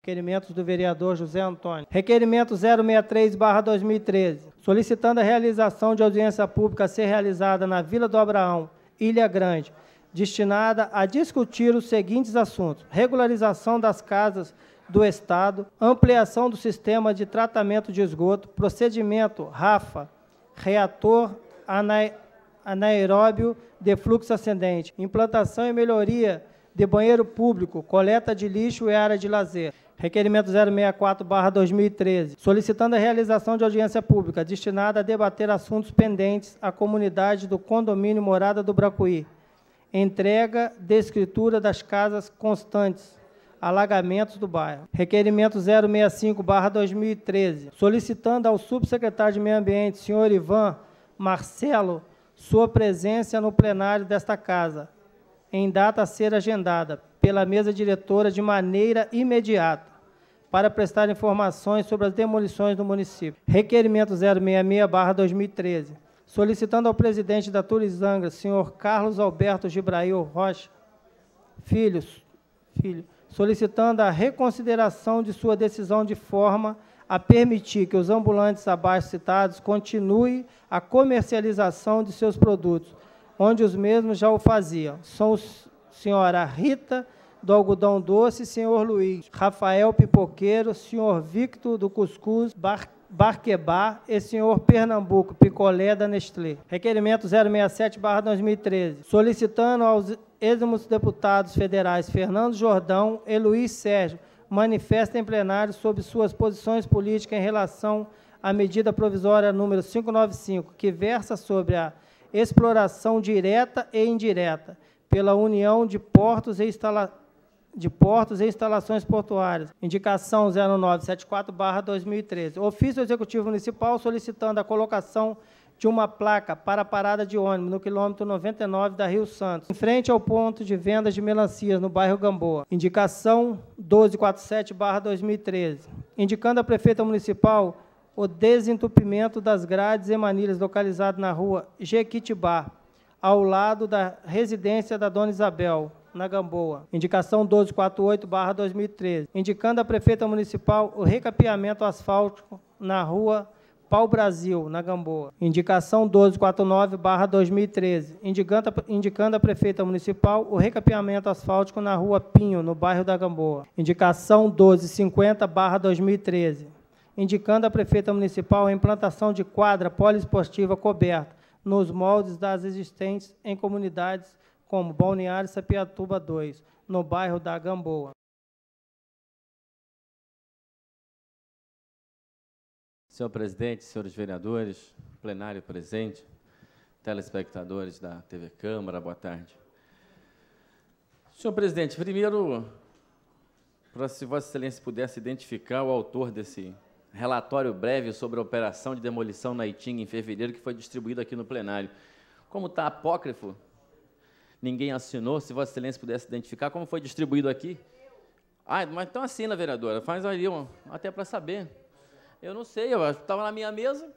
Requerimentos do vereador José Antônio. Requerimento 063/2013, solicitando a realização de audiência pública a ser realizada na Vila do Abraão, Ilha Grande, destinada a discutir os seguintes assuntos: regularização das casas do Estado, ampliação do sistema de tratamento de esgoto, procedimento RAFA, reator anaeróbio de fluxo ascendente, implantação e melhoria de banheiro público, coleta de lixo e área de lazer. Requerimento 064/2013, solicitando a realização de audiência pública destinada a debater assuntos pendentes à comunidade do condomínio Morada do Bracuí, entrega de escritura das casas constantes, alagamentos do bairro. Requerimento 065/2013, solicitando ao subsecretário de Meio Ambiente, senhor Ivan Marcelo, sua presença no plenário desta casa, em data a ser agendada pela mesa diretora de maneira imediata, para prestar informações sobre as demolições do município. Requerimento 066/2013, solicitando ao presidente da Turizanga, senhor Carlos Alberto Gibrail Rocha, filho, solicitando a reconsideração de sua decisão de forma a permitir que os ambulantes abaixo citados continuem a comercialização de seus produtos, onde os mesmos já o faziam. São os senhora Rita, do algodão doce, senhor Luiz, Rafael Pipoqueiro, senhor Victor, do cuscuz, Barquebá e senhor Pernambuco, picolé da Nestlé. Requerimento 067/2013, solicitando aos eximos deputados federais Fernando Jordão e Luiz Sérgio manifestem em plenário sobre suas posições políticas em relação à medida provisória número 595, que versa sobre a exploração direta e indireta pela União de Portos e Instalações Portuárias, indicação 0974/2013. Ofício Executivo Municipal solicitando a colocação de uma placa para a parada de ônibus no quilômetro 99 da Rio Santos, em frente ao ponto de vendas de melancias, no bairro Gamboa. Indicação 1247/2013. Indicando à prefeita municipal o desentupimento das grades e manilhas localizado na rua Jequitibá, ao lado da residência da Dona Isabel, na Gamboa. Indicação 1248/2013. Indicando à prefeita municipal o recapeamento asfáltico na rua Pau-Brasil, na Gamboa. Indicação 1249/2013, indicando à prefeita municipal o recapeamento asfáltico na rua Pinho, no bairro da Gamboa. Indicação 1250/2013, indicando à prefeita municipal a implantação de quadra poliesportiva coberta nos moldes das existentes em comunidades como Balneário Sapiatuba 2, no bairro da Gamboa. Senhor presidente, senhores vereadores, plenário presente, telespectadores da TV Câmara, boa tarde. Senhor presidente, primeiro, se Vossa Excelência pudesse identificar o autor desse relatório breve sobre a operação de demolição na Itinga em fevereiro, que foi distribuído aqui no plenário. Como está apócrifo, ninguém assinou, se Vossa Excelência pudesse identificar como foi distribuído aqui. Ah, mas então assina, vereadora, faz ali, até para saber. Eu não sei, eu estava na minha mesa,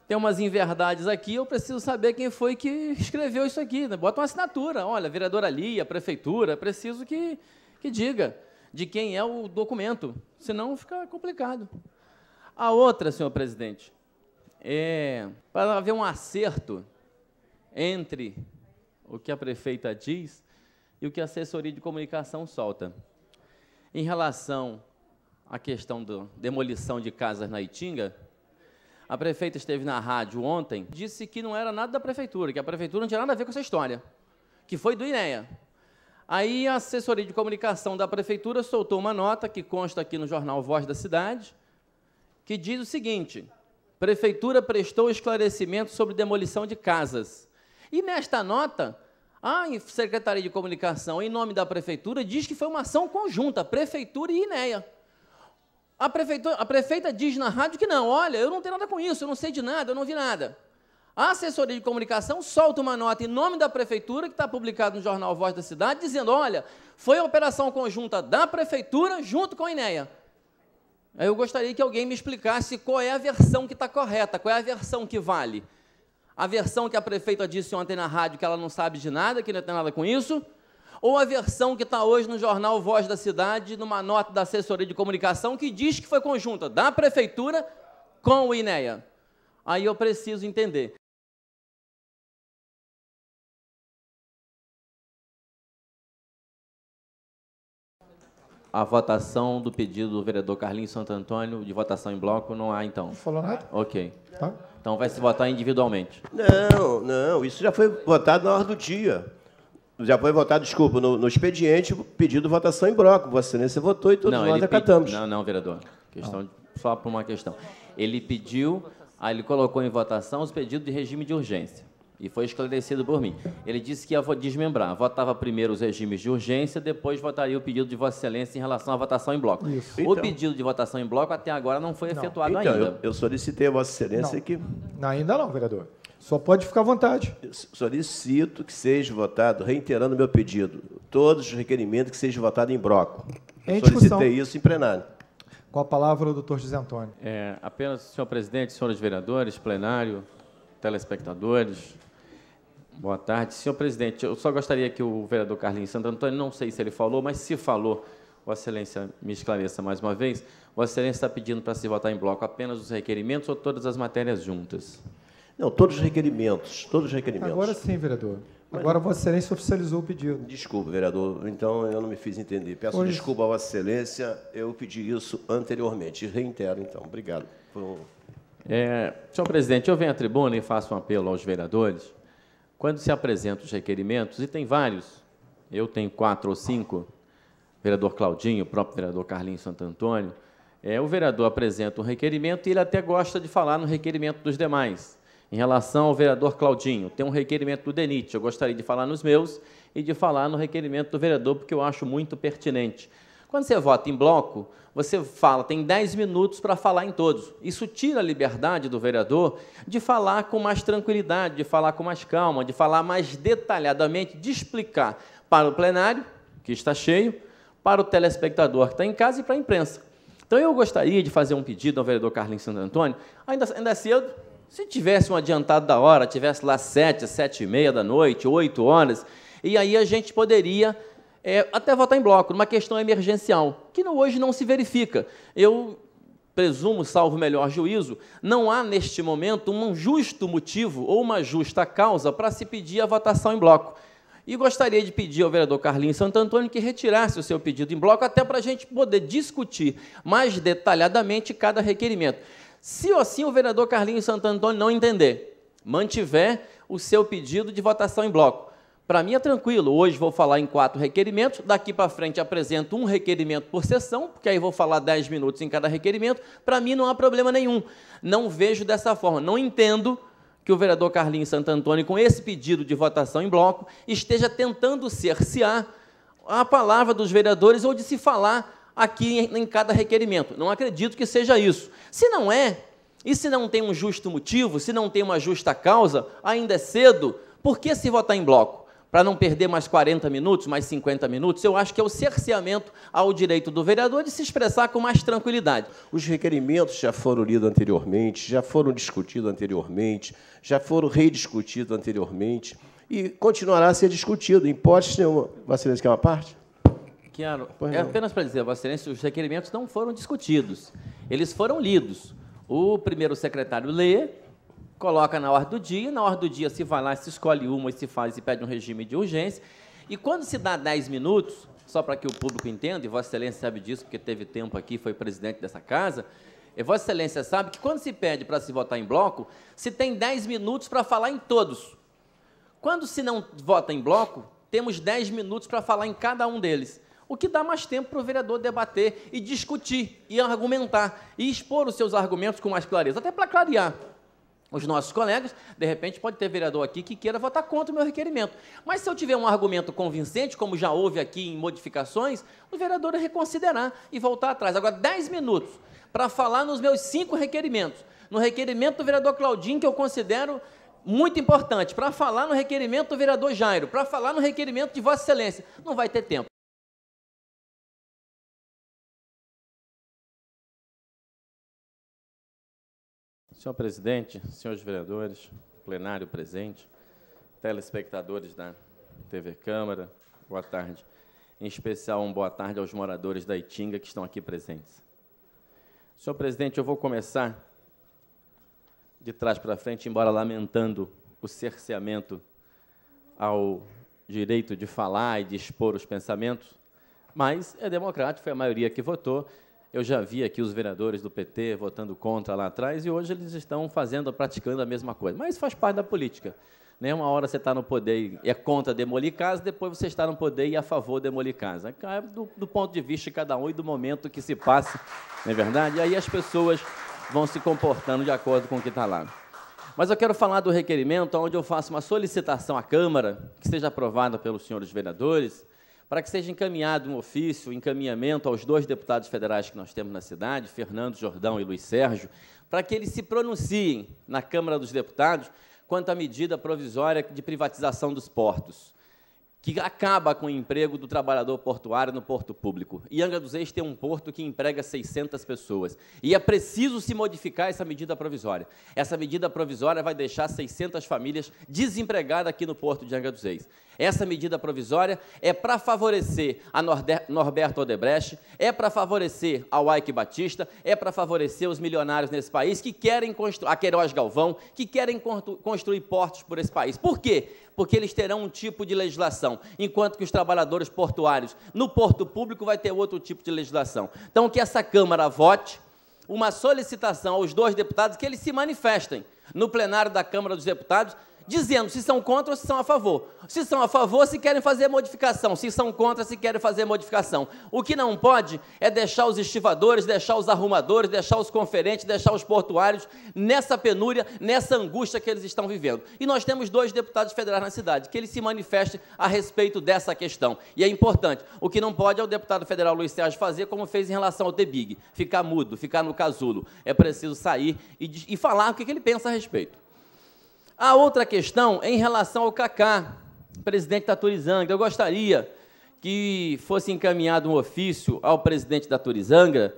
tem umas inverdades aqui, eu preciso saber quem foi que escreveu isso aqui. Né? Bota uma assinatura, olha, a vereadora ali, a prefeitura, preciso que diga de quem é o documento, senão fica complicado. A outra, senhor presidente, para haver um acerto entre o que a prefeita diz e o que a assessoria de comunicação solta. Em relação à questão da demolição de casas na Itinga, a prefeita esteve na rádio ontem, disse que não era nada da prefeitura, que a prefeitura não tinha nada a ver com essa história, que foi do INEA. Aí a assessoria de comunicação da prefeitura soltou uma nota, que consta aqui no jornal Voz da Cidade, que diz o seguinte: prefeitura prestou esclarecimento sobre demolição de casas. E nesta nota, a Secretaria de Comunicação, em nome da prefeitura, diz que foi uma ação conjunta, prefeitura e INEA. A prefeita diz na rádio que não, olha, eu não tenho nada com isso, eu não sei de nada, eu não vi nada. A assessoria de comunicação solta uma nota em nome da prefeitura, que está publicado no jornal Voz da Cidade, dizendo, olha, foi a operação conjunta da prefeitura junto com a INEA. Eu gostaria que alguém me explicasse qual é a versão que está correta, qual é a versão que vale. A versão que a prefeita disse ontem na rádio, que ela não sabe de nada, que não tem nada com isso, ou a versão que está hoje no jornal Voz da Cidade, numa nota da assessoria de comunicação, que diz que foi conjunta da Prefeitura com o INEA? Aí eu preciso entender. A votação do pedido do vereador Carlinhos Santo Antônio, de votação em bloco, não há, então? Não falou nada? Ok. Tá. Então vai se votar individualmente. Não, isso já foi votado na hora do dia. Já foi votado, desculpa, no expediente, pedido de votação em bloco. Vossa Excelência votou e todos nós acatamos. Não, vereador. Só por uma questão. Ele pediu, aí ele colocou em votação os pedidos de regime de urgência. E foi esclarecido por mim. Ele disse que ia desmembrar. Votava primeiro os regimes de urgência, depois votaria o pedido de Vossa Excelência em relação à votação em bloco. Isso. O pedido de votação em bloco, até agora, não foi efetuado ainda. Eu solicitei a Vossa Excelência que... Ainda não, vereador. Só pode ficar à vontade. Eu solicito que seja votado, reiterando meu pedido, todos os requerimentos que sejam votados em bloco. Em discussão. Solicitei isso em plenário. Com a palavra o doutor José Antônio. Apenas, senhor presidente, senhores vereadores, plenário, telespectadores, boa tarde. Senhor presidente, eu só gostaria que o vereador Carlinhos Santo Antônio, não sei se ele falou, mas se falou, Vossa Excelência me esclareça mais uma vez, Vossa Excelência está pedindo para se votar em bloco apenas os requerimentos ou todas as matérias juntas? Não, todos os requerimentos, todos os requerimentos. Agora sim, vereador. Agora Vossa Excelência oficializou o pedido. Desculpa, vereador, então eu não me fiz entender. Peço desculpa a Vossa Excelência, eu pedi isso anteriormente. Reitero, então. Obrigado. Senhor presidente, eu venho à tribuna e faço um apelo aos vereadores. Quando se apresentam os requerimentos, e tem vários, eu tenho 4 ou 5, vereador Claudinho, o próprio vereador Carlinhos Santo Antônio, o vereador apresenta um requerimento e ele até gosta de falar no requerimento dos demais. Em relação ao vereador Claudinho, tem um requerimento do DENIT, eu gostaria de falar nos meus e de falar no requerimento do vereador, porque eu acho muito pertinente. Quando você vota em bloco, você fala, tem 10 minutos para falar em todos. Isso tira a liberdade do vereador de falar com mais tranquilidade, de falar com mais calma, de falar mais detalhadamente, de explicar para o plenário, que está cheio, para o telespectador que está em casa e para a imprensa. Então, eu gostaria de fazer um pedido ao vereador Carlinhos Santo Antônio, ainda é cedo, se tivesse um adiantado da hora, tivesse lá 7, 7h30 da noite, 8 horas, e aí a gente poderia até votar em bloco, numa questão emergencial, que hoje não se verifica. Eu presumo, salvo melhor juízo, não há, neste momento, um justo motivo ou uma justa causa para se pedir a votação em bloco. E gostaria de pedir ao vereador Carlinhos Santo Antônio que retirasse o seu pedido em bloco, até para a gente poder discutir mais detalhadamente cada requerimento. Se assim o vereador Carlinhos Santo Antônio não entender, mantiver o seu pedido de votação em bloco, para mim é tranquilo, hoje vou falar em 4 requerimentos, daqui para frente apresento um requerimento por sessão, porque aí vou falar 10 minutos em cada requerimento, para mim não há problema nenhum. Não vejo dessa forma, não entendo que o vereador Carlinhos Santo Antônio, com esse pedido de votação em bloco, esteja tentando cercear a palavra dos vereadores ou de se falar aqui em cada requerimento. Não acredito que seja isso. Se não é, e se não tem um justo motivo, se não tem uma justa causa, ainda é cedo, por que se votar em bloco? Para não perder mais 40 minutos, mais 50 minutos, eu acho que é o cerceamento ao direito do vereador de se expressar com mais tranquilidade. Os requerimentos já foram lidos anteriormente, já foram discutidos anteriormente, já foram rediscutidos anteriormente e continuará a ser discutido, em hipótese nenhuma. Vossa Excelência quer uma parte? Quero. Apenas para dizer, Vossa Excelência, os requerimentos não foram discutidos, eles foram lidos. O primeiro secretário lê, coloca na ordem do dia se vai lá, se escolhe uma e se faz e pede um regime de urgência. E quando se dá 10 minutos, só para que o público entenda, e Vossa Excelência sabe disso, porque teve tempo aqui, foi presidente dessa casa, e Vossa Excelência sabe que quando se pede para se votar em bloco, se tem 10 minutos para falar em todos. Quando se não vota em bloco, temos 10 minutos para falar em cada um deles, o que dá mais tempo para o vereador debater e discutir, e argumentar, e expor os seus argumentos com mais clareza, até para clarear os nossos colegas. De repente pode ter vereador aqui que queira votar contra o meu requerimento, mas se eu tiver um argumento convincente, como já houve aqui em modificações, o vereador reconsiderar e voltar atrás. Agora, 10 minutos para falar nos meus 5 requerimentos, no requerimento do vereador Claudinho, que eu considero muito importante, para falar no requerimento do vereador Jairo, para falar no requerimento de Vossa Excelência, não vai ter tempo. Senhor presidente, senhores vereadores, plenário presente, telespectadores da TV Câmara, Boa tarde. Em especial, boa tarde aos moradores da Itinga que estão aqui presentes. Senhor presidente, eu vou começar de trás para frente, embora lamentando o cerceamento ao direito de falar e de expor os pensamentos, mas é democrático, foi a maioria que votou. Eu já vi aqui os vereadores do PT votando contra lá atrás e hoje eles estão praticando a mesma coisa. Mas faz parte da política. Né? Uma hora você está no poder e é contra demolir casa, depois você está no poder e é a favor de demolir casa. É do ponto de vista de cada um e do momento que se passa, não é verdade? E aí as pessoas vão se comportando de acordo com o que está lá. Mas eu quero falar do requerimento, onde eu faço uma solicitação à Câmara, que seja aprovada pelos senhores vereadores, para que seja encaminhado um ofício, encaminhamento aos 2 deputados federais que nós temos na cidade, Fernando Jordão e Luiz Sérgio, para que eles se pronunciem na Câmara dos Deputados quanto à medida provisória de privatização dos portos, que acaba com o emprego do trabalhador portuário no porto público. E Angra dos Reis tem um porto que emprega 600 pessoas. E é preciso se modificar essa medida provisória. Essa medida provisória vai deixar 600 famílias desempregadas aqui no porto de Angra dos Reis. Essa medida provisória é para favorecer a Norberto Odebrecht, é para favorecer a Ike Batista, é para favorecer os milionários nesse país que querem construir, a Queiroz Galvão, que querem construir portos por esse país. Por quê? Porque eles terão um tipo de legislação, enquanto que os trabalhadores portuários no porto público vai ter outro tipo de legislação. Então, que essa Câmara vote uma solicitação aos 2 deputados que eles se manifestem no plenário da Câmara dos Deputados, dizendo se são contra ou se são a favor. Se são a favor, se querem fazer modificação. Se são contra, se querem fazer modificação. O que não pode é deixar os estivadores, deixar os arrumadores, deixar os conferentes, deixar os portuários nessa penúria, nessa angústia que eles estão vivendo. E nós temos 2 deputados federais na cidade, que eles se manifestem a respeito dessa questão. E é importante. O que não pode é o deputado federal Luiz Sérgio fazer como fez em relação ao TBIG, ficar mudo, ficar no casulo. É preciso sair e falar o que ele pensa a respeito. A outra questão é em relação ao Cacá, presidente da Turizangra. Eu gostaria que fosse encaminhado um ofício ao presidente da Turizangra,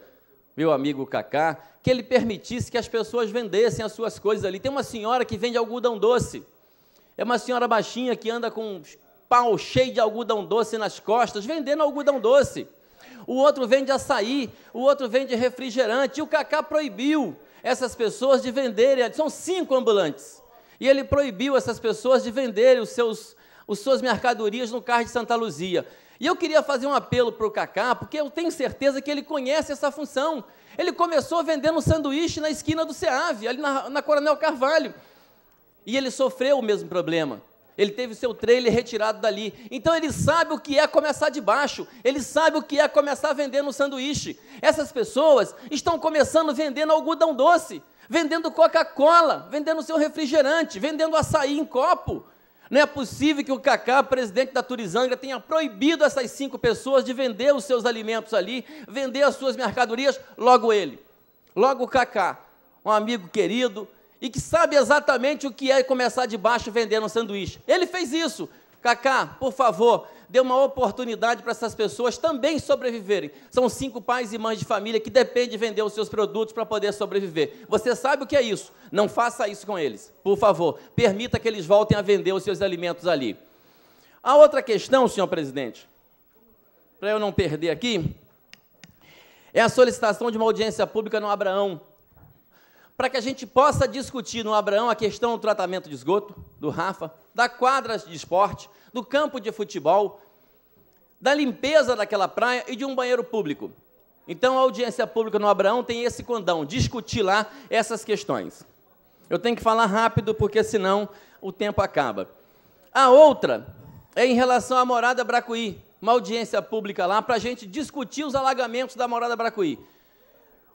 meu amigo Cacá, que ele permitisse que as pessoas vendessem as suas coisas ali. Tem uma senhora que vende algodão doce, é uma senhora baixinha que anda com um pau cheio de algodão doce nas costas, vendendo algodão doce. O outro vende açaí, o outro vende refrigerante, e o Cacá proibiu essas pessoas de venderem, são 5 ambulantes. E ele proibiu essas pessoas de venderem as suas mercadorias no Cais de Santa Luzia. E eu queria fazer um apelo para o Cacá, porque eu tenho certeza que ele conhece essa função. Ele começou vendendo sanduíche na esquina do SEAV, ali na Coronel Carvalho. E ele sofreu o mesmo problema. Ele teve seu trailer retirado dali. Então, ele sabe o que é começar de baixo. Ele sabe o que é começar vendendo sanduíche. Essas pessoas estão começando vendendo algodão doce, vendendo Coca-Cola, vendendo seu refrigerante, vendendo açaí em copo. Não é possível que o Cacá, presidente da Turizangra, tenha proibido essas 5 pessoas de vender os seus alimentos ali, vender as suas mercadorias, logo ele. Logo o Cacá, um amigo querido, e que sabe exatamente o que é começar de baixo vendendo um sanduíche. Ele fez isso. Cacá, por favor, dê uma oportunidade para essas pessoas também sobreviverem. São 5 pais e mães de família que dependem de vender os seus produtos para poder sobreviver. Você sabe o que é isso? Não faça isso com eles. Por favor, permita que eles voltem a vender os seus alimentos ali. A outra questão, senhor presidente, para eu não perder aqui, é a solicitação de uma audiência pública no Abraão, para que a gente possa discutir no Abraão a questão do tratamento de esgoto, do Rafa, da quadra de esporte, do campo de futebol, da limpeza daquela praia e de um banheiro público. Então, a audiência pública no Abraão tem esse condão, discutir lá essas questões. Eu tenho que falar rápido, porque senão o tempo acaba. A outra é em relação à Morada Bracuí, uma audiência pública lá para a gente discutir os alagamentos da Morada Bracuí.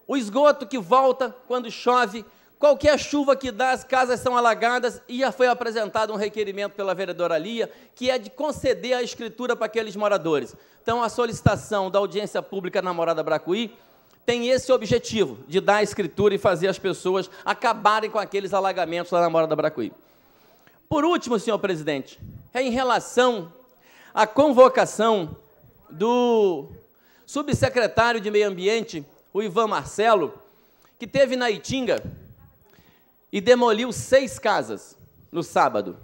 O esgoto que volta quando chove, qualquer chuva que dá, as casas são alagadas, e já foi apresentado um requerimento pela vereadora Lia, que é de conceder a escritura para aqueles moradores. Então, a solicitação da audiência pública na Morada Bracuí tem esse objetivo, de dar a escritura e fazer as pessoas acabarem com aqueles alagamentos lá na Morada Bracuí. Por último, senhor presidente, é em relação à convocação do subsecretário de Meio Ambiente, o Ivan Marcelo, que esteve na Itinga e demoliu 6 casas no sábado.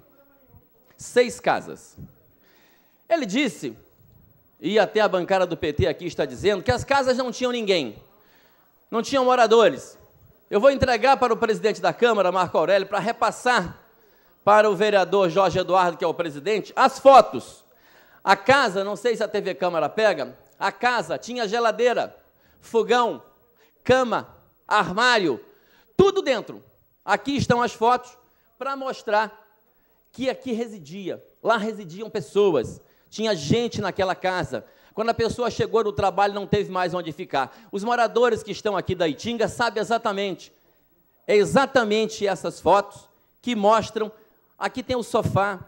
6 casas. Ele disse, e até a bancada do PT aqui está dizendo, que as casas não tinham ninguém, não tinham moradores. Eu vou entregar para o presidente da Câmara, Marco Aurélio, para repassar para o vereador Jorge Eduardo, que é o presidente, as fotos. A casa, não sei se a TV Câmara pega, a casa tinha geladeira, fogão, cama, armário, tudo dentro. Aqui estão as fotos para mostrar que aqui residia, lá residiam pessoas, tinha gente naquela casa. Quando a pessoa chegou do trabalho, não teve mais onde ficar. Os moradores que estão aqui da Itinga sabem exatamente essas fotos que mostram, aqui tem o sofá,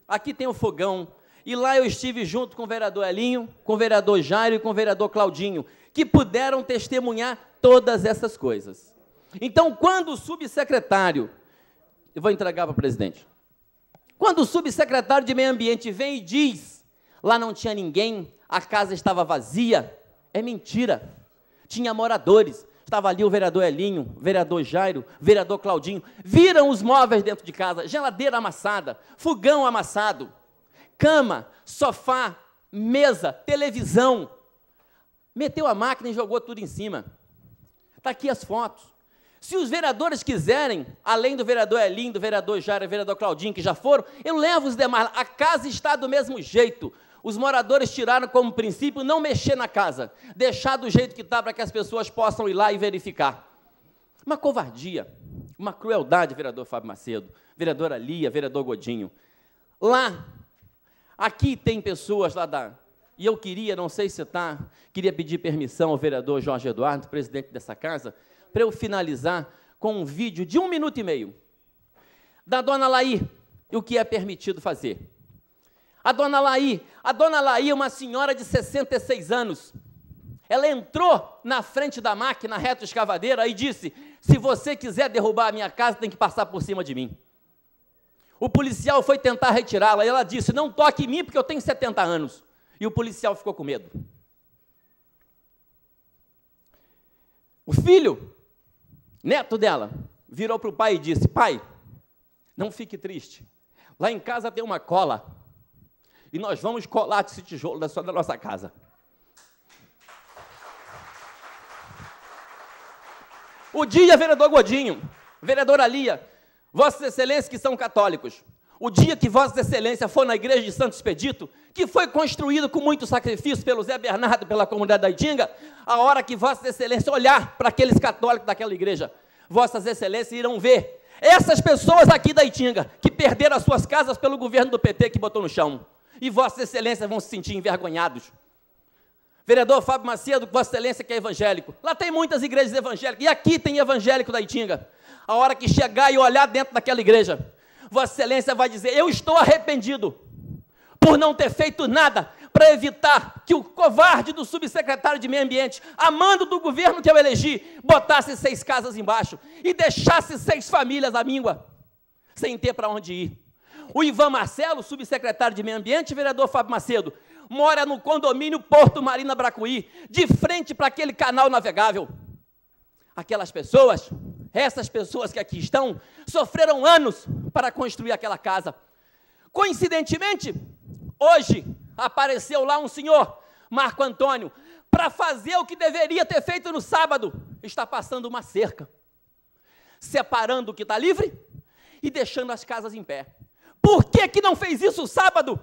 aqui tem o fogão, e lá eu estive junto com o vereador Elinho, com o vereador Jairo e com o vereador Claudinho, que puderam testemunhar todas essas coisas. Então, quando o subsecretário, eu vou entregar para o presidente, quando o subsecretário de Meio Ambiente vem e diz, lá não tinha ninguém, a casa estava vazia, é mentira. Tinha moradores, estava ali o vereador Elinho, o vereador Jairo, o vereador Claudinho, viram os móveis dentro de casa, geladeira amassada, fogão amassado, cama, sofá, mesa, televisão, meteu a máquina e jogou tudo em cima. Está aqui as fotos. Se os vereadores quiserem, além do vereador Elinho, do vereador Jairo e do vereador Claudinho, que já foram, eu levo os demais. A casa está do mesmo jeito. Os moradores tiraram como princípio não mexer na casa, deixar do jeito que está para que as pessoas possam ir lá e verificar. Uma covardia, uma crueldade, vereador Fábio Macedo, vereadora Lia, vereador Godinho. Lá, aqui tem pessoas lá e eu queria, não sei se está, queria pedir permissão ao vereador Jorge Eduardo, presidente dessa casa, para eu finalizar com um vídeo de 1 minuto e meio, da dona Laí, e o que é permitido fazer. A dona Laí é uma senhora de 66 anos. Ela entrou na frente da máquina retroescavadeira e disse, se você quiser derrubar a minha casa, tem que passar por cima de mim. O policial foi tentar retirá-la, e ela disse, não toque em mim, porque eu tenho 70 anos. E o policial ficou com medo. O filho, neto dela, virou para o pai e disse, pai, não fique triste. Lá em casa tem uma cola, e nós vamos colar esse tijolo da nossa casa. O dia, vereador Godinho, vereadora Lia, Vossas Excelências que são católicos, o dia que Vossa Excelência for na igreja de Santo Expedito, que foi construído com muito sacrifício pelo Zé Bernardo, pela comunidade da Itinga, a hora que Vossa Excelência olhar para aqueles católicos daquela igreja, Vossas Excelências irão ver essas pessoas aqui da Itinga, que perderam as suas casas pelo governo do PT que botou no chão. E Vossas Excelências vão se sentir envergonhados. Vereador Fábio Macedo, Vossa Excelência que é evangélico, lá tem muitas igrejas evangélicas, e aqui tem evangélico da Itinga. A hora que chegar e olhar dentro daquela igreja, Vossa Excelência vai dizer, eu estou arrependido por não ter feito nada para evitar que o covarde do subsecretário de Meio Ambiente, a mando do governo que eu elegi, botasse 6 casas embaixo e deixasse 6 famílias à míngua, sem ter para onde ir. O Ivan Marcelo, subsecretário de Meio Ambiente, vereador Fábio Macedo, mora no condomínio Porto Marina Bracuí, de frente para aquele canal navegável. Aquelas pessoas, essas pessoas que aqui estão, sofreram anos para construir aquela casa. Coincidentemente, hoje apareceu lá um senhor, Marco Antônio, para fazer o que deveria ter feito no sábado. Está passando uma cerca, separando o que está livre e deixando as casas em pé. Por que não fez isso sábado?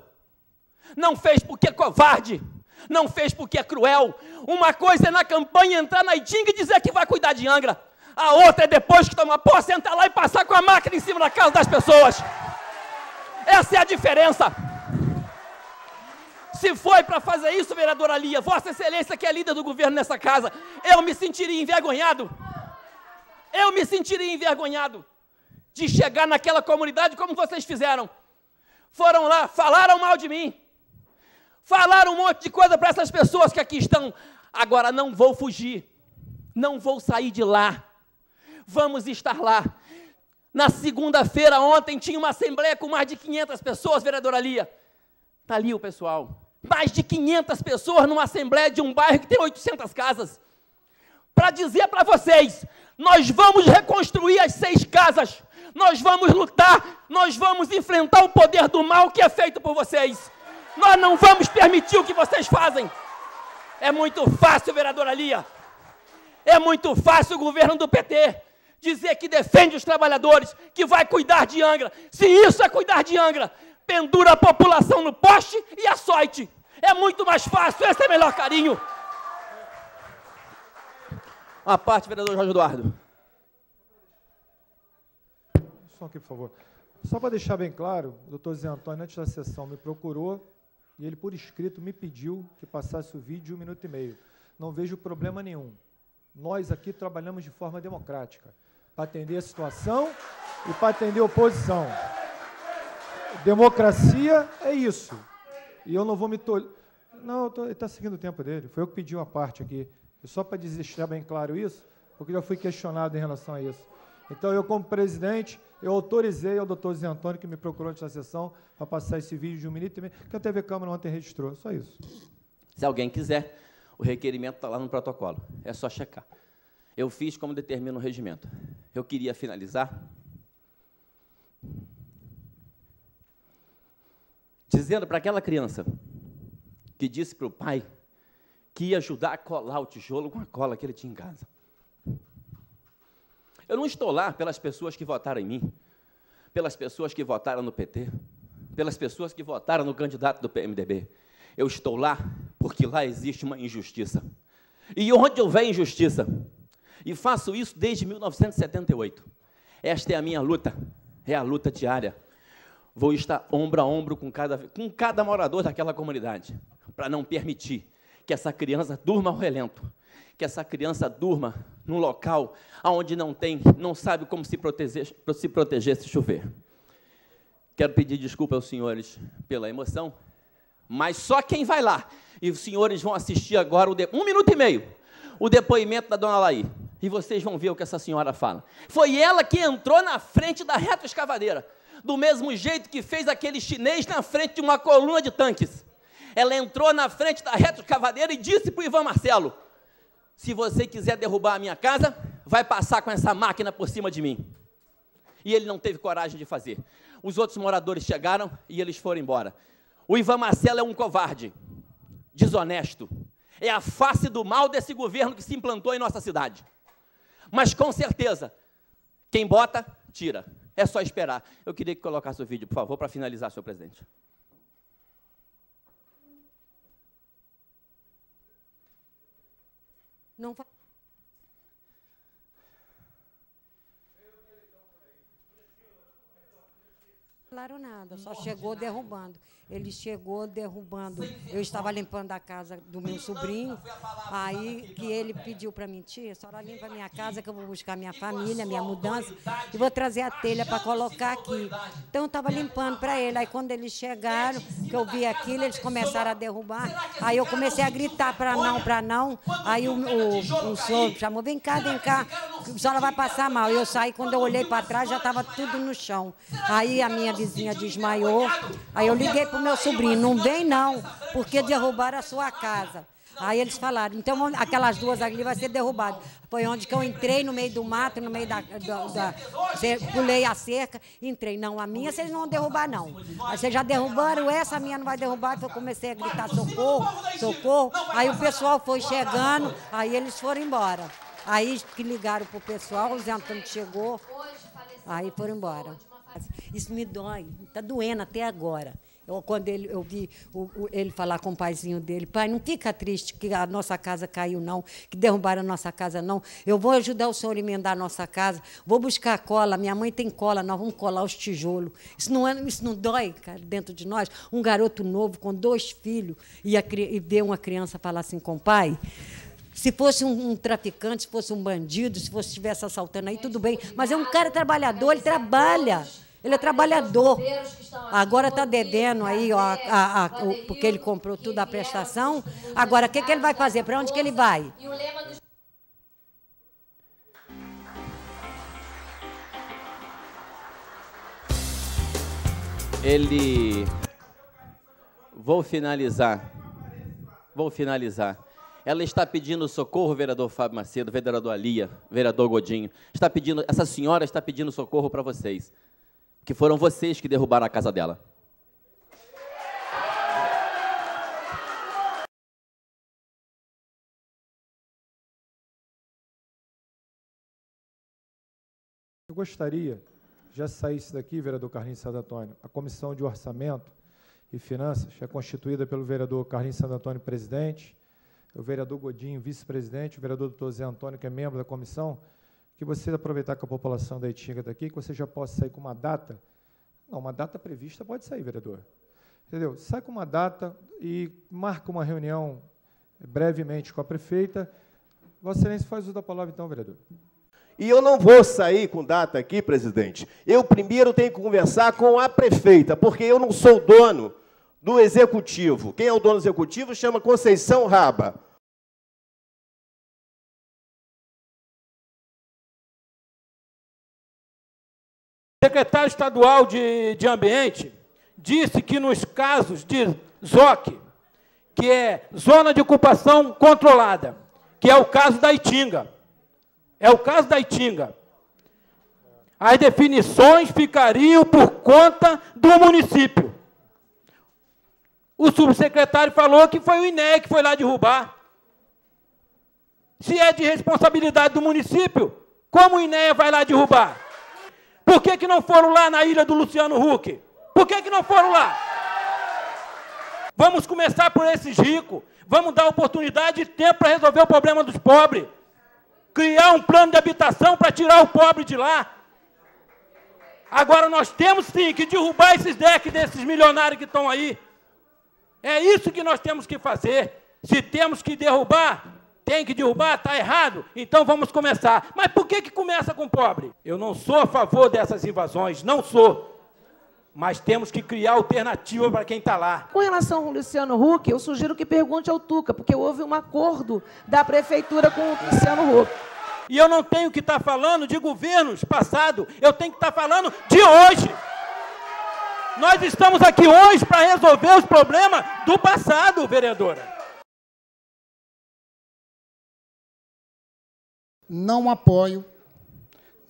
Não fez porque é covarde, não fez porque é cruel. Uma coisa é na campanha entrar na Itinga e dizer que vai cuidar de Angra. A outra é depois que tomar posse, entrar lá e passar com a máquina em cima da casa das pessoas. Essa é a diferença. Se foi para fazer isso, vereadora Lia, Vossa Excelência que é líder do governo nessa casa, eu me sentiria envergonhado. Eu me sentiria envergonhado de chegar naquela comunidade como vocês fizeram. Foram lá, falaram mal de mim, falaram um monte de coisa para essas pessoas que aqui estão. Agora não vou fugir, não vou sair de lá, vamos estar lá. Na segunda-feira, ontem, tinha uma assembleia com mais de 500 pessoas, vereadora Lia. Está ali o pessoal, mais de 500 pessoas numa assembleia de um bairro que tem 800 casas. Para dizer para vocês, nós vamos reconstruir as 6 casas, nós vamos lutar, nós vamos enfrentar o poder do mal que é feito por vocês. Nós não vamos permitir o que vocês fazem. É muito fácil, vereadora Lia. É muito fácil o governo do PT dizer que defende os trabalhadores, que vai cuidar de Angra. Se isso é cuidar de Angra, pendura a população no poste e açoite. É muito mais fácil, esse é o melhor carinho. Uma parte, vereador Jorge Eduardo. Só aqui, por favor. Só para deixar bem claro, o doutor Zé Antônio, antes da sessão, me procurou e ele, por escrito, me pediu que passasse o vídeo de 1 minuto e meio. Não vejo problema nenhum. Nós aqui trabalhamos de forma democrática, para atender a situação e para atender a oposição. Democracia é isso. E eu não vou me tolir. Não, ele está seguindo o tempo dele. Foi eu que pedi uma parte aqui. E só para deixar bem claro isso, porque já fui questionado em relação a isso. Então, eu, como presidente, eu autorizei ao doutor Zé Antônio, que me procurou antes da sessão, para passar esse vídeo de 1 minuto e meio, que a TV Câmara ontem registrou. Só isso. Se alguém quiser, o requerimento está lá no protocolo. É só checar. Eu fiz como determina o regimento. Eu queria finalizar dizendo para aquela criança que disse para o pai que ia ajudar a colar o tijolo com a cola que ele tinha em casa. Eu não estou lá pelas pessoas que votaram em mim, pelas pessoas que votaram no PT, pelas pessoas que votaram no candidato do PMDB. Eu estou lá porque lá existe uma injustiça. E onde houver injustiça, e faço isso desde 1978, esta é a minha luta, é a luta diária. Vou estar ombro a ombro com cada morador daquela comunidade, para não permitir que essa criança durma ao relento, que essa criança durma num local onde não sabe como se proteger se chover. Quero pedir desculpa aos senhores pela emoção, mas só quem vai lá, e os senhores vão assistir agora 1 minuto e meio, o depoimento da dona Laí, e vocês vão ver o que essa senhora fala. Foi ela que entrou na frente da retroescavadeira, do mesmo jeito que fez aquele chinês na frente de uma coluna de tanques. Ela entrou na frente da retroescavadeira e disse para o Ivan Marcelo: se você quiser derrubar a minha casa, vai passar com essa máquina por cima de mim. E ele não teve coragem de fazer. Os outros moradores chegaram e eles foram embora. O Ivan Marcelo é um covarde, desonesto. É a face do mal desse governo que se implantou em nossa cidade. Mas, com certeza, quem bota, tira. É só esperar. Eu queria que colocasse o vídeo, por favor, para finalizar, senhor presidente. Não falaram nada, só chegou derrubando. Ele chegou derrubando. Eu estava limpando a casa do meu sobrinho, aí que ele pediu para mim: tia, a senhora limpa a minha casa que eu vou buscar minha família, minha mudança, e vou trazer a telha para colocar aqui. Então, eu estava limpando para ele. Aí, quando eles chegaram, que eu vi aquilo, eles começaram a derrubar. Aí, eu comecei a gritar para não. Aí, o senhor chamou: vem cá, a senhora vai passar mal. Eu saí, quando eu olhei para trás, já estava tudo no chão. Aí, a minha vizinha desmaiou. Aí, eu liguei para o meu sobrinho: não vem não, porque derrubaram a sua casa. Aí eles falaram: então aquelas duas ali vai ser derrubadas. Foi onde que eu entrei no meio do mato, no meio pulei a cerca, entrei. Não, a minha vocês não vão derrubar não. Aí vocês já derrubaram essa, a minha não vai derrubar. Então eu comecei a gritar: socorro, socorro. Aí o pessoal foi chegando, aí eles foram embora. Aí que ligaram para o pessoal, o Zé Antônio chegou, aí foram embora. Isso me dói, está doendo até agora. Quando eu vi ele falar com o paizinho dele: pai, não fica triste que a nossa casa caiu, não, que derrubaram a nossa casa, não. Eu vou ajudar o senhor a emendar a nossa casa, vou buscar cola, minha mãe tem cola, nós vamos colar os tijolos. Isso não dói, cara, dentro de nós? Um garoto novo com 2 filhos e ver uma criança falar assim com o pai. Se fosse um traficante, se fosse um bandido, se estivesse assaltando aí, tudo bem. Mas é um cara trabalhador, ele trabalha. Ele é trabalhador. Agora está devendo aí, ó, porque ele comprou tudo a prestação. Agora, o que ele vai fazer? Para onde que ele vai? Vou finalizar. Ela está pedindo socorro, vereador Fábio Macedo, vereador Lia, vereador Godinho. Essa senhora está pedindo socorro para vocês, que foram vocês que derrubaram a casa dela. eu gostaria, já saísse daqui, vereador Carlinhos Santo Antônio, a Comissão de Orçamento e Finanças, que é constituída pelo vereador Carlinhos Santo Antônio, presidente, o vereador Godinho, vice-presidente, o vereador doutor Zé Antônio, que é membro da comissão, que você aproveitar que a população da Itinga está aqui, que você já possa sair com uma data. Não, uma data prevista pode sair, vereador. Entendeu? Sai com uma data e marca uma reunião brevemente com a prefeita. Vossa Excelência faz uso da palavra, então, vereador. E eu não vou sair com data aqui, presidente. Eu primeiro tenho que conversar com a prefeita, porque eu não sou dono do executivo. Quem é o dono do executivo chama Conceição Raba. O secretário estadual de Ambiente disse que nos casos de ZOC, que é Zona de Ocupação Controlada, que é o caso da Itinga, as definições ficariam por conta do município. O subsecretário falou que foi o INEA que foi lá derrubar. Se é de responsabilidade do município, como o INEA vai lá derrubar? Por que não foram lá na ilha do Luciano Huck? Por que não foram lá? Vamos começar por esses ricos. Vamos dar oportunidade e tempo para resolver o problema dos pobres. Criar um plano de habitação para tirar o pobre de lá. Agora nós temos sim que derrubar esses decks desses milionários que estão aí. É isso que nós temos que fazer. Se temos que derrubar, tem que derrubar, está errado, então vamos começar. Mas por que começa com o pobre? Eu não sou a favor dessas invasões, não sou. Mas temos que criar alternativa para quem está lá. Com relação ao Luciano Huck, eu sugiro que pergunte ao Tuca, porque houve um acordo da prefeitura com o Luciano Huck. E eu não tenho que estar falando de governos passados, eu tenho que estar falando de hoje. Nós estamos aqui hoje para resolver os problemas do passado, vereadora. Não apoio,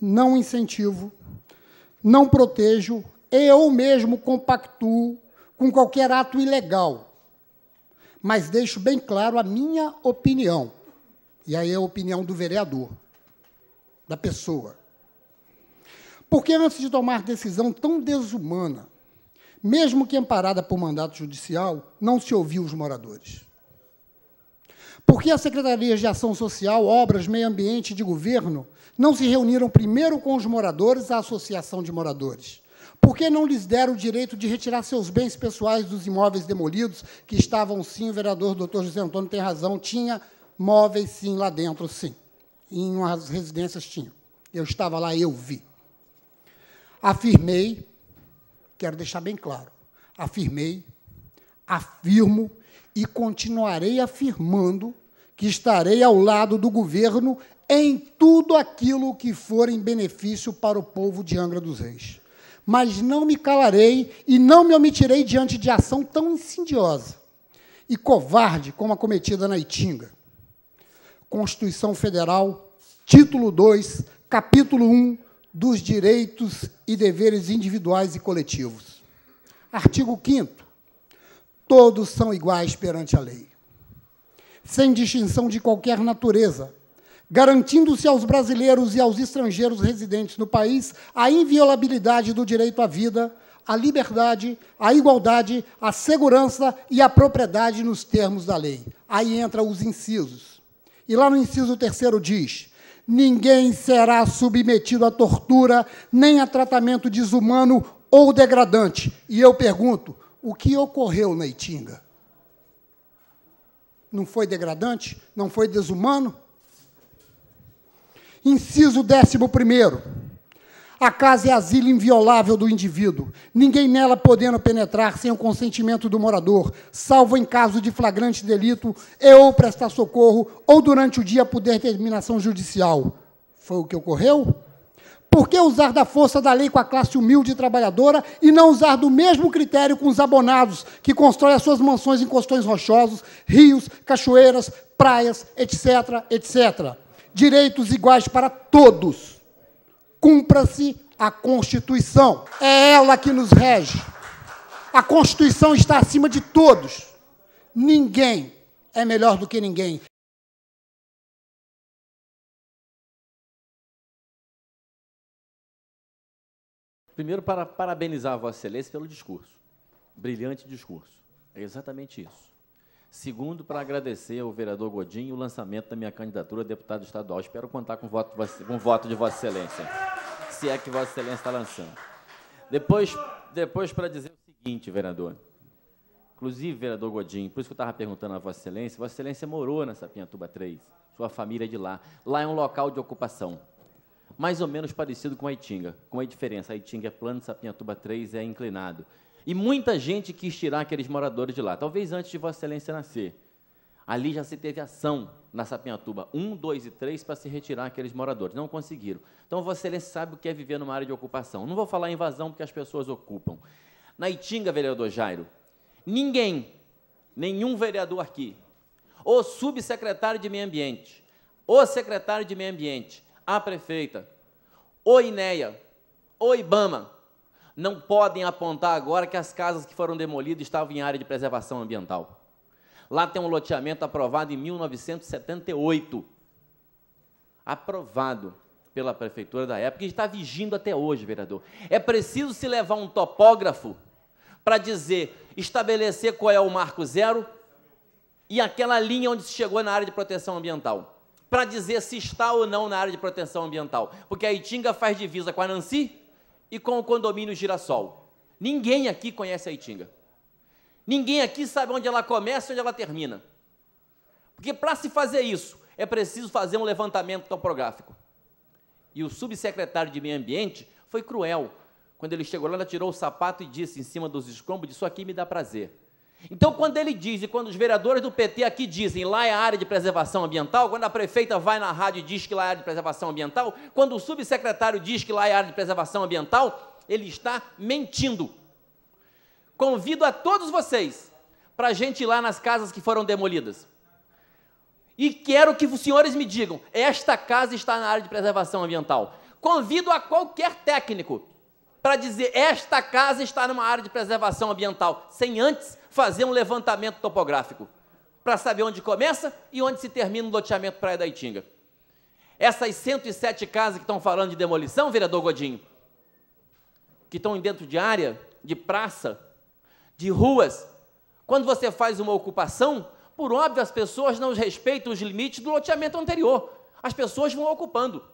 não incentivo, não protejo eu mesmo compactuo com qualquer ato ilegal, mas deixo bem claro a minha opinião, e aí é a opinião do vereador, da pessoa. Porque antes de tomar decisão tão desumana, mesmo que amparada por mandato judicial, não se ouviu os moradores? Porque as secretarias de ação social, obras, meio ambiente e de governo não se reuniram primeiro com os moradores, a associação de moradores? Por que não lhes deram o direito de retirar seus bens pessoais dos imóveis demolidos, que estavam, sim, o vereador doutor José Antônio tem razão, tinha móveis, sim, lá dentro, sim. Em umas residências tinha. Eu estava lá, eu vi. Afirmei, quero deixar bem claro, afirmei, afirmo e continuarei afirmando que estarei ao lado do governo em tudo aquilo que for em benefício para o povo de Angra dos Reis. Mas não me calarei e não me omitirei diante de ação tão insidiosa e covarde como a cometida na Itinga. Constituição Federal, título 2, capítulo 1, dos direitos e deveres individuais e coletivos. Artigo 5º. Todos são iguais perante a lei, sem distinção de qualquer natureza, garantindo-se aos brasileiros e aos estrangeiros residentes no país a inviolabilidade do direito à vida, à liberdade, à igualdade, à segurança e à propriedade nos termos da lei. Aí entram os incisos. E lá no inciso 3º diz: ninguém será submetido à tortura, nem a tratamento desumano ou degradante. E eu pergunto, o que ocorreu na Itinga? Não foi degradante? Não foi desumano? Inciso 11º. A casa é asilo inviolável do indivíduo, ninguém nela podendo penetrar sem o consentimento do morador, salvo em caso de flagrante delito e ou prestar socorro, ou durante o dia por determinação judicial. Foi o que ocorreu? Por que usar da força da lei com a classe humilde e trabalhadora e não usar do mesmo critério com os abonados que constroem as suas mansões em costões rochosos, rios, cachoeiras, praias, etc., etc.? Direitos iguais para todos. Cumpra-se a Constituição. É ela que nos rege. A Constituição está acima de todos. Ninguém é melhor do que ninguém. Primeiro, para parabenizar a Vossa Excelência pelo discurso. Brilhante discurso. É exatamente isso. Segundo, para agradecer ao vereador Godinho o lançamento da minha candidatura a deputado estadual. Espero contar com o voto de Vossa Excelência, se é que Vossa Excelência está lançando. Depois para dizer o seguinte, vereador. Inclusive, vereador Godinho, por isso que eu estava perguntando a Vossa Excelência morou na Sapinhatuba 3, sua família é de lá. Lá é um local de ocupação, mais ou menos parecido com a Itinga, com a diferença, a Itinga é plano, Sapinhatuba 3 é inclinado. E muita gente quis tirar aqueles moradores de lá, talvez antes de Vossa Excelência nascer. Ali já se teve ação na Sapinhatuba 1, 2 e 3 para se retirar aqueles moradores, não conseguiram. Então, Vossa Excelência sabe o que é viver numa área de ocupação. Não vou falar invasão, porque as pessoas ocupam. Na Itinga, vereador Jairo, nenhum vereador aqui, o subsecretário de Meio Ambiente, o secretário de Meio Ambiente, a prefeita, o INEA, o IBAMA, não podem apontar agora que as casas que foram demolidas estavam em área de preservação ambiental. Lá tem um loteamento aprovado em 1978, aprovado pela prefeitura da época, e está vigindo até hoje, vereador. É preciso se levar um topógrafo para dizer, estabelecer qual é o marco zero e aquela linha onde se chegou na área de proteção ambiental, para dizer se está ou não na área de proteção ambiental, porque a Itinga faz divisa com a Nancy e com o condomínio Girassol. Ninguém aqui conhece a Itinga. Ninguém aqui sabe onde ela começa e onde ela termina. Porque para se fazer isso, é preciso fazer um levantamento topográfico. E o subsecretário de Meio Ambiente foi cruel. Quando ele chegou lá, ela tirou o sapato e disse, em cima dos escombros, isso aqui me dá prazer. Então, quando ele diz, e quando os vereadores do PT aqui dizem, lá é a área de preservação ambiental, quando a prefeita vai na rádio e diz que lá é a área de preservação ambiental, quando o subsecretário diz que lá é a área de preservação ambiental, ele está mentindo. Convido a todos vocês para a gente ir lá nas casas que foram demolidas. E quero que os senhores me digam, esta casa está na área de preservação ambiental. Convido a qualquer técnico para dizer, esta casa está numa área de preservação ambiental, sem antes fazer um levantamento topográfico, para saber onde começa e onde se termina o loteamento Praia da Itinga. Essas 107 casas que estão falando de demolição, vereador Godinho, que estão dentro de área, de praça, de ruas, quando você faz uma ocupação, por óbvio, as pessoas não respeitam os limites do loteamento anterior. As pessoas vão ocupando.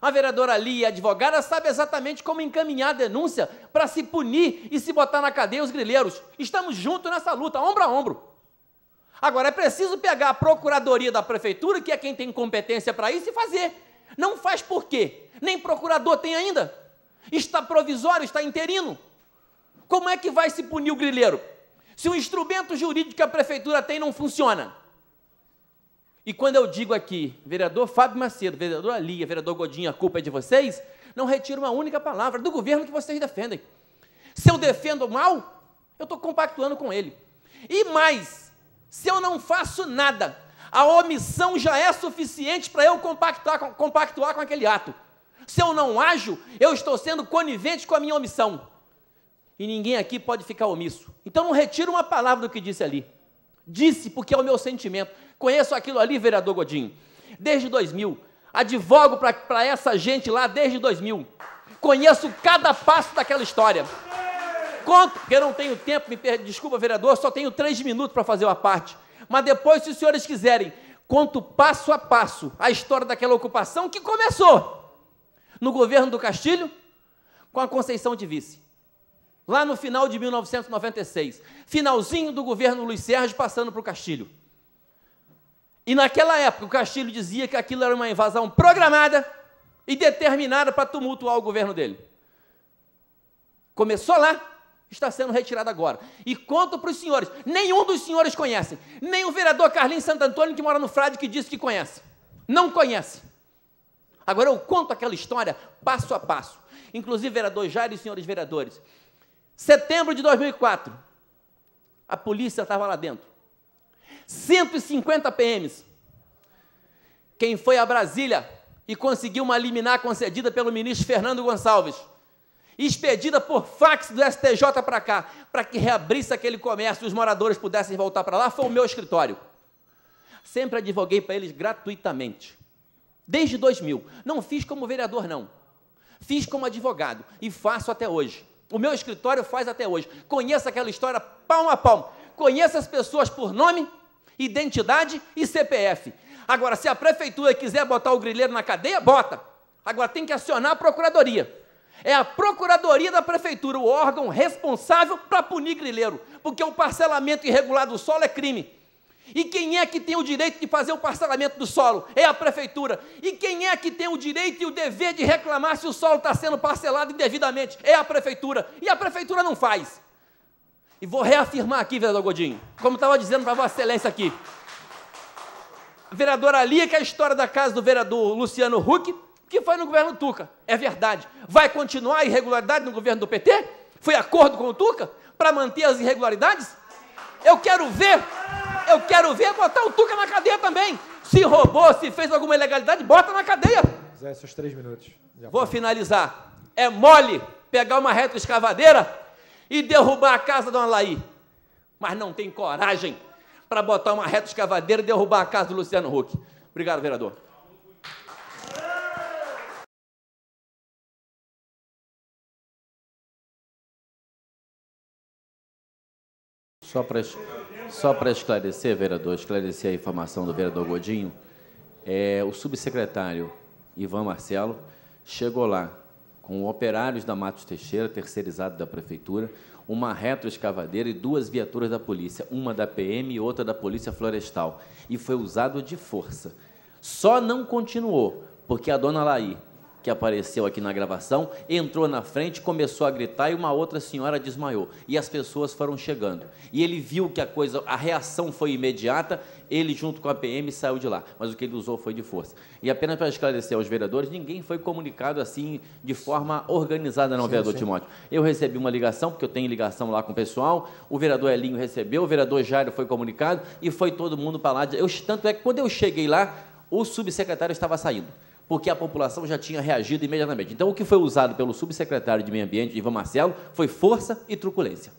A vereadora ali, a advogada, sabe exatamente como encaminhar a denúncia para se punir e se botar na cadeia os grileiros. Estamos juntos nessa luta, ombro a ombro. Agora, é preciso pegar a procuradoria da prefeitura, que é quem tem competência para isso, e fazer. Não faz por quê? Nem procurador tem ainda. Está provisório, está interino. Como é que vai se punir o grileiro? Se o instrumento jurídico que a prefeitura tem não funciona. E quando eu digo aqui, vereador Fábio Macedo, vereador Alia, vereador Godinho, a culpa é de vocês, não retiro uma única palavra do governo que vocês defendem. Se eu defendo mal, eu estou compactuando com ele. E mais, se eu não faço nada, a omissão já é suficiente para eu compactuar com aquele ato. Se eu não ajo, eu estou sendo conivente com a minha omissão. E ninguém aqui pode ficar omisso. Então não retiro uma palavra do que disse ali. Disse porque é o meu sentimento. Conheço aquilo ali, vereador Godinho, desde 2000. Advogo para essa gente lá desde 2000. Conheço cada passo daquela história. Conto, porque eu não tenho tempo, desculpa, vereador, só tenho 3 minutos para fazer uma parte. Mas depois, se os senhores quiserem, conto passo a passo a história daquela ocupação que começou no governo do Castilho com a Conceição de Vice. Lá no final de 1996, finalzinho do governo Luiz Sérgio, passando para o Castilho. E naquela época, o Castilho dizia que aquilo era uma invasão programada e determinada para tumultuar o governo dele. Começou lá, está sendo retirado agora. E conto para os senhores, nenhum dos senhores conhece, nem o vereador Carlinhos Santo Antônio, que mora no Frade, que disse que conhece. Não conhece. Agora eu conto aquela história passo a passo. Inclusive, vereador Jair e senhores vereadores, setembro de 2004, a polícia estava lá dentro. 150 PMs. Quem foi a Brasília e conseguiu uma liminar concedida pelo ministro Fernando Gonçalves, expedida por fax do STJ para cá, para que reabrisse aquele comércio e os moradores pudessem voltar para lá, foi o meu escritório. Sempre advoguei para eles gratuitamente. Desde 2000. Não fiz como vereador, não. Fiz como advogado e faço até hoje. O meu escritório faz até hoje. Conheço aquela história palmo a palmo. Conheço as pessoas por nome, identidade e CPF. Agora, se a prefeitura quiser botar o grileiro na cadeia, bota. Agora, tem que acionar a procuradoria. É a procuradoria da prefeitura o órgão responsável para punir grileiro, porque o parcelamento irregular do solo é crime. E quem é que tem o direito de fazer o parcelamento do solo? É a prefeitura. E quem é que tem o direito e o dever de reclamar se o solo está sendo parcelado indevidamente? É a prefeitura. E a prefeitura não faz. E vou reafirmar aqui, vereador Godinho, como estava dizendo para Vossa Excelência aqui. A vereadora Lia, que é a história da casa do vereador Luciano Huck, que foi no governo Tuca. É verdade. Vai continuar a irregularidade no governo do PT? Foi acordo com o Tuca para manter as irregularidades? Eu quero ver botar o Tuca na cadeia também. Se roubou, se fez alguma ilegalidade, bota na cadeia. Zé, esses 3 minutos. Vou finalizar. É mole pegar uma retroescavadeira e derrubar a casa da Dona Laí. Mas não tem coragem para botar uma retroescavadeira e derrubar a casa do Luciano Huck. Obrigado, vereador. Só para esclarecer, vereador, esclarecer a informação do vereador Godinho, o subsecretário Ivan Marcelo chegou lá com operários da Matos Teixeira, terceirizado da prefeitura, uma retroescavadeira e 2 viaturas da polícia, uma da PM e outra da Polícia Florestal, e foi usado de força. Só não continuou, porque a Dona Laí, que apareceu aqui na gravação, entrou na frente, começou a gritar e uma outra senhora desmaiou. E as pessoas foram chegando. E ele viu que a reação foi imediata, ele junto com a PM saiu de lá. Mas o que ele usou foi de força. E apenas para esclarecer aos vereadores, ninguém foi comunicado assim de forma organizada, não, vereador Timóteo. Eu recebi uma ligação, porque eu tenho ligação lá com o pessoal, o vereador Elinho recebeu, o vereador Jairo foi comunicado e foi todo mundo para lá. Tanto é que quando eu cheguei lá, o subsecretário estava saindo, porque a população já tinha reagido imediatamente. Então, o que foi usado pelo subsecretário de Meio Ambiente, Ivan Marcelo, foi força e truculência.